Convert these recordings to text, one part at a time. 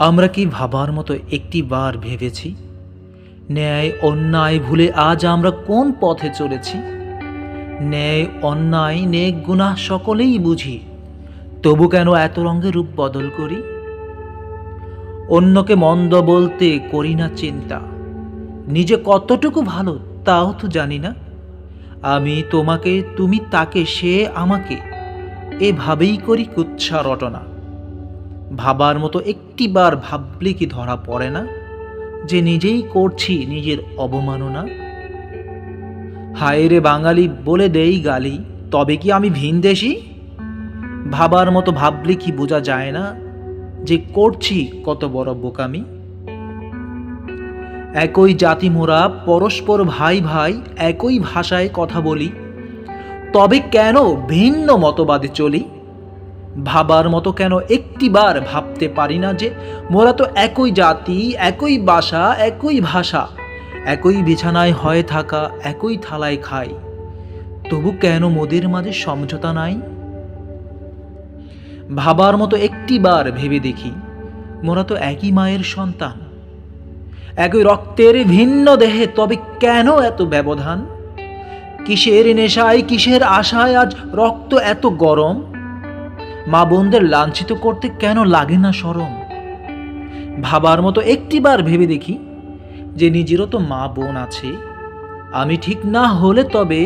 আমরা কি ভাবার মতো একটি বার ভেবেছি ন্যায় অন্যায় ভুলে আজ আমরা কোন পথে চলেছি? ন্যায় অন্যায় নেক গুনাহ সকলেই বুঝি, তবু কেন এত রঙে রূপ বদল করি? অন্যকে মন্দ বলতে করি না চিন্তা, নিজে কতটুকু ভালো তাও তো জানি না। আমি তোমাকে, তুমি তাকে, সে আমাকে, এভাবেই করি কুৎসা রটনা। ভাবার মতো একটিবার ভাবলে কি ধরা পড়ে না যে নিজেই করছি নিজের অবমাননা? হায় রে বাঙালি বলে দেই গালি, তবে কি আমি ভিনদেশী? ভাবার মতো ভাবলে কি বোঝা যায় না যে করছি কত বড় বোকামি? একই জাতি মোরা, পরস্পর ভাই ভাই, একই ভাষায় কথা বলি, তবে কেন ভিন্ন মতবাদে চলি? ভাবার মতো কেন একটিবার ভাবতে পারি না যে মোরা তো একই জাতি, একই বাসা, একই ভাষা, একই বিছানায় হয়ে থাকা, একই থালায় খাই, তবু কেন মোদের মাঝে সমঝোতা নাই? ভাবার মতো একটিবার ভেবে দেখি, মোরা তো একই মায়ের সন্তান, একই রক্তের ভিন্ন দেহে, তবে কেন এত ব্যবধান? কিসের নেশায়, কিসের আশায় আজ রক্ত এত গরম? মা বোনদের লাঞ্ছিত করতে কেন লাগে না শরম? ভাবার মতো একটিবার ভেবে দেখি যে নিজেরও তো মা বোন আছে, আমি ঠিক না হলে তবে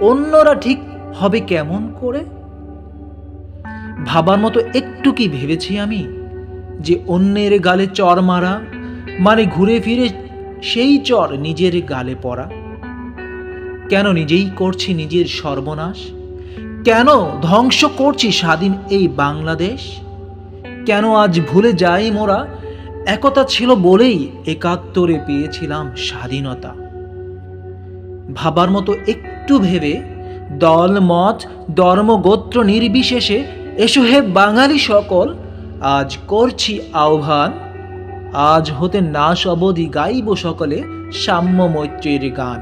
অন্যরা ঠিক হবে কেমন করে? ভাবার মতো একটু কি ভেবেছি আমি যে অন্যের গালে চর মারা মানে ঘুরে ফিরে সেই চর নিজের গালে পড়া? কেন নিজেই করছি নিজের সর্বনাশ? কেন ধ্বংস করছি স্বাধীন এই বাংলাদেশ? কেন আজ ভুলে যাই মোরা একতা ছিল বলেই ৭১ পেয়েছিলাম স্বাধীনতা? ভাবার মতো একটু ভেবে দল মত ধর্ম গোত্র নির্বিশেষে এসো হে বাঙালি সকল, আজ করছি আহ্বান, আজ হতে নাশ অবধি গাইব সকলে সাম্য মৈত্রীর গান।